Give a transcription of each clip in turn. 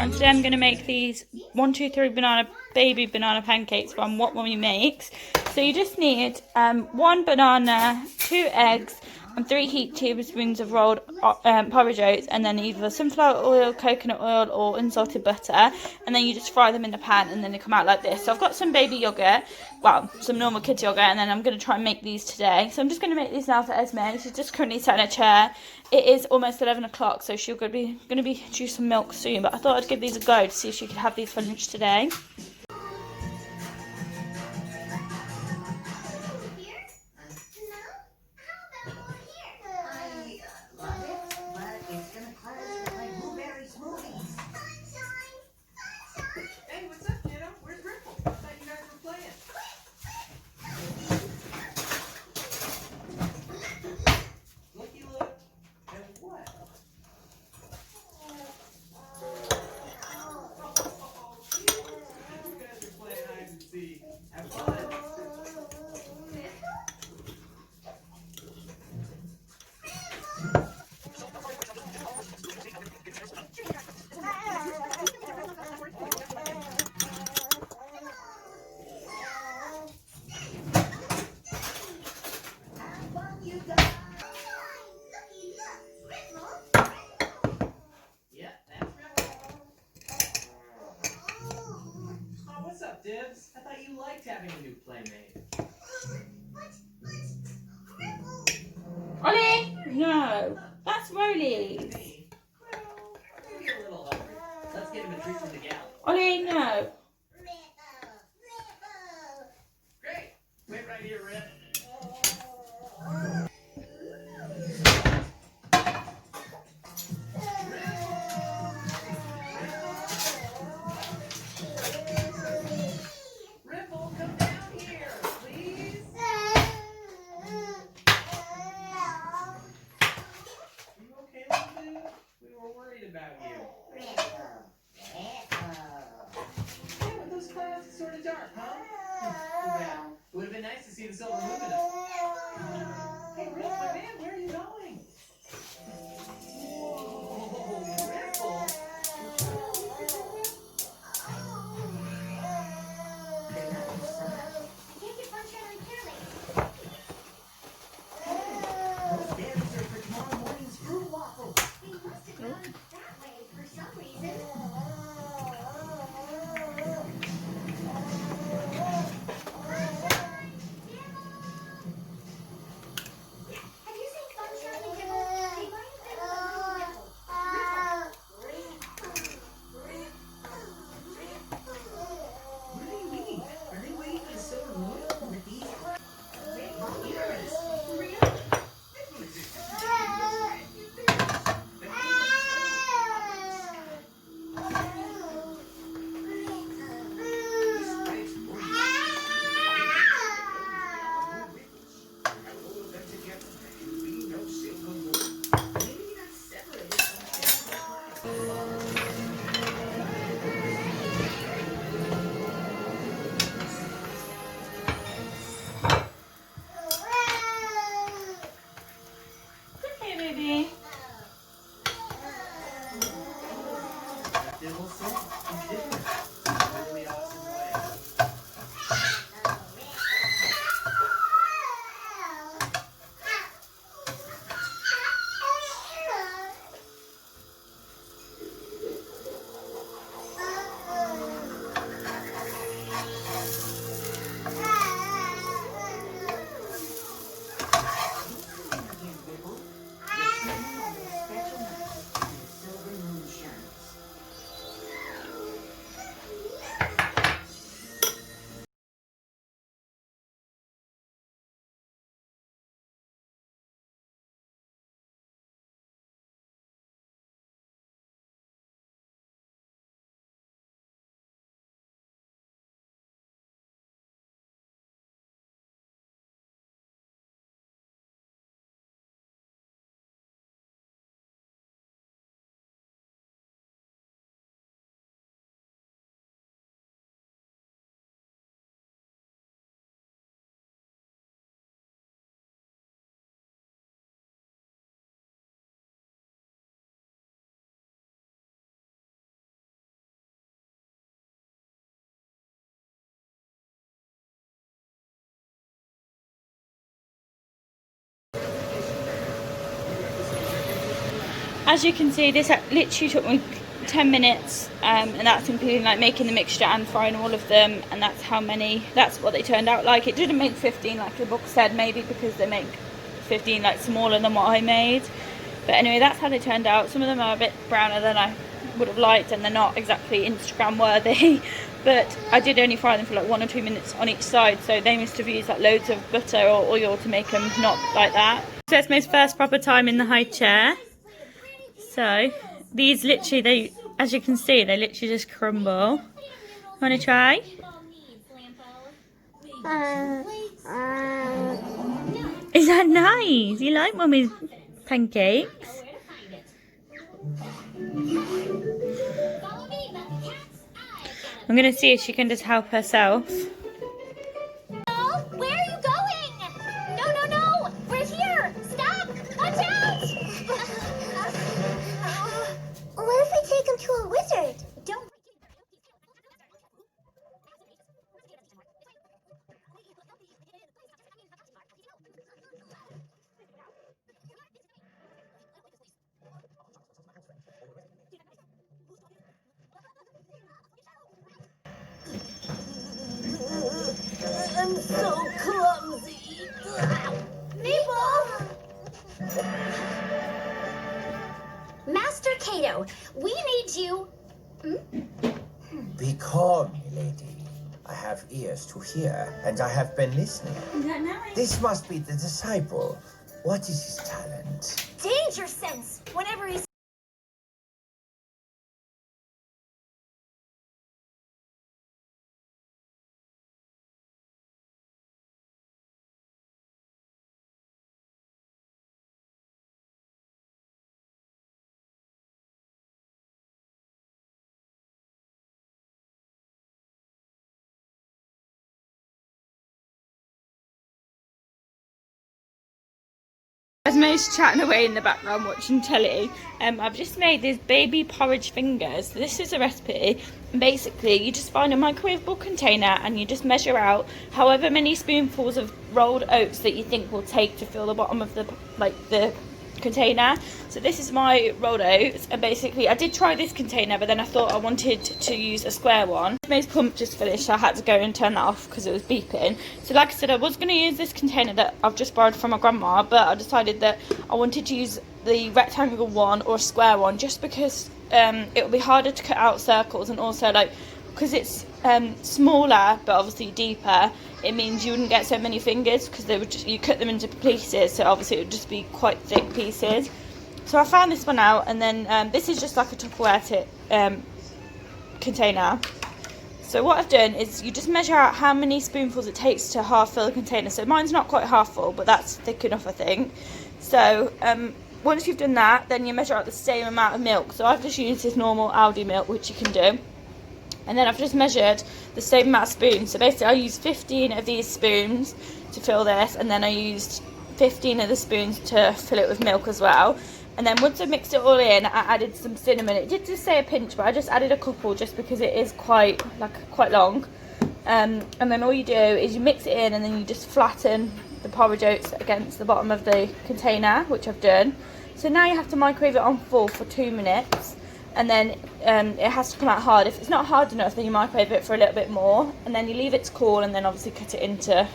and today I'm going to make these 1, 2, 3 baby banana pancakes from What Mummy Makes. So you just need 1 banana, 2 eggs, and 3 heaped tablespoons of rolled porridge oats, and then either sunflower oil, coconut oil, or unsalted butter, and then you just fry them in the pan, and then they come out like this. So I've got some baby yogurt, well, some normal kids yogurt, and then I'm going to try and make these today. So I'm just going to make these now for Esme. She's just currently sat in a chair. It is almost 11 o'clock, so she's going to be due some milk soon, but I thought I'd give these a go to see if she could have these for lunch today. Dibs, I thought you liked having a new playmate. Ollie! No, that's Rolly. Maybe a little hungry. Let's get him a treat from the gal. Ollie, no. Great. Wait right here, Rip. About you. Yeah, but those clouds are sort of dark, huh? Too bad. It would have been nice to see the silver moon As you can see, this literally took me 10 minutes, and that's including like making the mixture and frying all of them, and that's what they turned out like. It didn't make 15 like the book said, maybe because they make 15 like smaller than what I made, but anyway, that's how they turned out. Some of them are a bit browner than I would have liked, and they're not exactly Instagram worthy, but I did only fry them for like 1 or 2 minutes on each side, so they must have used like loads of butter or oil to make them not like that. So it's my first proper time in the high chair. So these literally, as you can see, they literally just crumble. Want to try? Is that nice? You like Mummy's pancakes? I'm going to see if she can just help herself. Where are you going? No, no, no! We're here! Stop! Watch out! What if we take him to a wizard? Don't. I'm so clumsy. Maple! Master Cato, we need you. Be calm, milady. I have ears to hear, and I have been listening. Is that nice? This must be the disciple. What is his talent? Danger sense. Whenever he's As Mo's chatting away in the background watching telly, I've just made these baby porridge fingers. This is a recipe, and basically you just find a microwavable container and you just measure out however many spoonfuls of rolled oats that you think will take to fill the bottom of the container. So this is my rolled oats, and basically I did try this container, but then I thought I wanted to use a square one. Mo's pump just finished, so I had to go and turn that off because it was beeping. So like I said, I was going to use this container that I've just borrowed from my grandma, but I decided that I wanted to use the rectangle one or a square one, just because it will be harder to cut out circles, and also like because it's smaller but obviously deeper, it means you wouldn't get so many fingers because they would just, you cut them into pieces, so obviously it would just be quite thick pieces. So I found this one out, and then this is just like a Tupperware container. So what I've done is you just measure out how many spoonfuls it takes to half fill the container. So mine's not quite half full, but that's thick enough, I think. So once you've done that, then you measure out the same amount of milk. So I've just used this normal Aldi milk, which you can do. And then I've just measured the same amount of spoons. So basically I used 15 of these spoons to fill this, and then I used 15 of the spoons to fill it with milk as well. And then once I mixed it all in, I added some cinnamon. It did just say a pinch, but I just added a couple just because it is quite long. And then all you do is you mix it in, and then you just flatten the porridge oats against the bottom of the container, which I've done. So now you have to microwave it on full for 2 minutes. And then it has to come out hard. If it's not hard enough, then you microwave it for a little bit more, and then you leave it to cool, and then obviously cut it into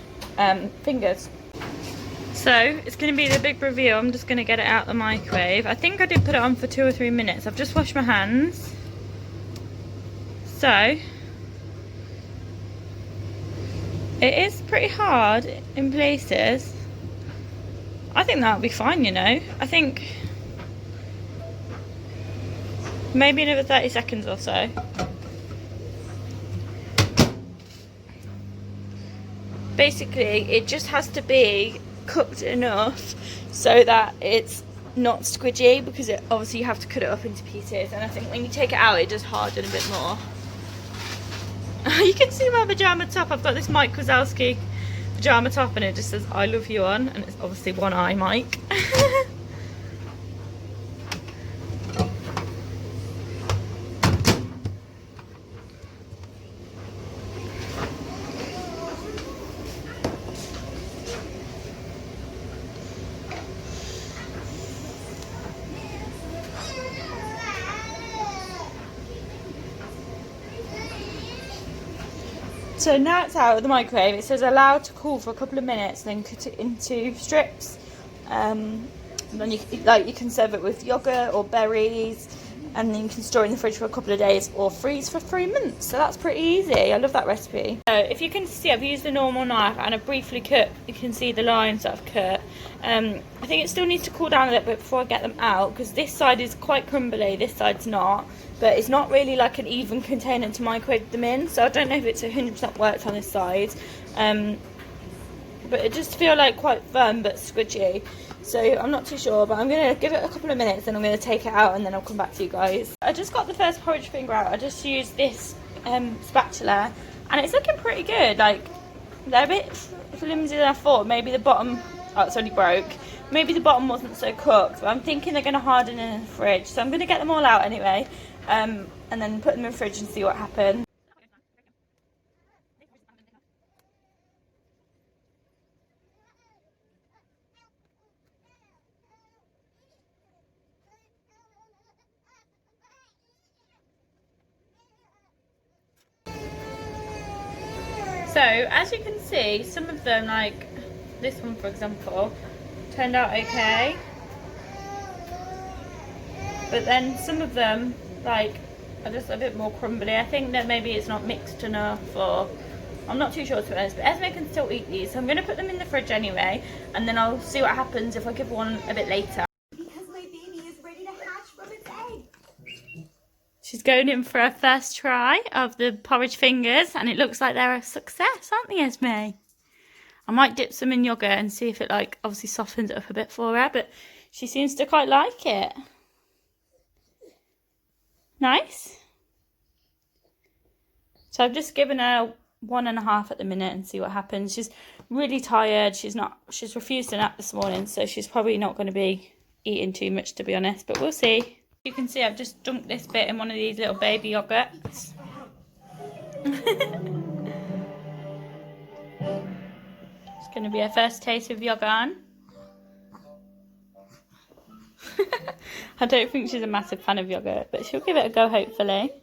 fingers. So it's going to be the big reveal. I'm just going to get it out of the microwave. I think I did put it on for 2 or 3 minutes. I've just washed my hands. So it is pretty hard in places. I think that'll be fine, you know. I think maybe another 30 seconds or so. Basically, it just has to be cooked enough so that it's not squidgy, because obviously you have to cut it up into pieces, and I think when you take it out, it does harden a bit more. You can see my pyjama top. I've got this Mike Wazowski pyjama top, and it just says "I love you" on, and it's obviously one eye Mike. So now it's out of the microwave. It says allow to cool for a couple of minutes, then cut it into strips. And then you can serve it with yogurt or berries, and then you can store it in the fridge for a couple of days or freeze for 3 months. So that's pretty easy. I love that recipe. So if you can see, I've used a normal knife and I've briefly cut. You can see the lines that I've cut. I think it still needs to cool down a little bit before I get them out, because this side is quite crumbly, this side's not. But it's not really like an even container to microwave them in, so I don't know if it's 100% worked on this side. But it just feels like quite firm but squidgy. So I'm not too sure, but I'm going to give it a couple of minutes and I'm going to take it out and then I'll come back to you guys. I just got the first porridge finger out. I just used this spatula and it's looking pretty good. Like, they're a bit flimsy than I thought. Maybe the bottom, oh, it's only broke. Maybe the bottom wasn't so cooked, but I'm thinking they're going to harden in the fridge. So I'm going to get them all out anyway, and then put them in the fridge and see what happens. So as you can see, some of them, like this one for example, turned out okay, but then some of them like are just a bit more crumbly. I think that maybe it's not mixed enough, or I'm not too sure to be honest, but Esme can still eat these, so I'm going to put them in the fridge anyway, and then I'll see what happens if I give one a bit later. Because my baby is ready to hatch from its egg. She's going in for her first try of the porridge fingers, and it looks like they're a success, aren't they, Esme? I might dip some in yogurt and see if it like obviously softens it up a bit for her, but she seems to quite like it. Nice. So I've just given her 1.5 at the minute and see what happens. She's really tired. She's refused a nap this morning, so she's probably not going to be eating too much, to be honest, but we'll see. You can see I've just dunked this bit in one of these little baby yogurts. It's going to be her first taste of yogurt. I don't think she's a massive fan of yogurt, but she'll give it a go hopefully.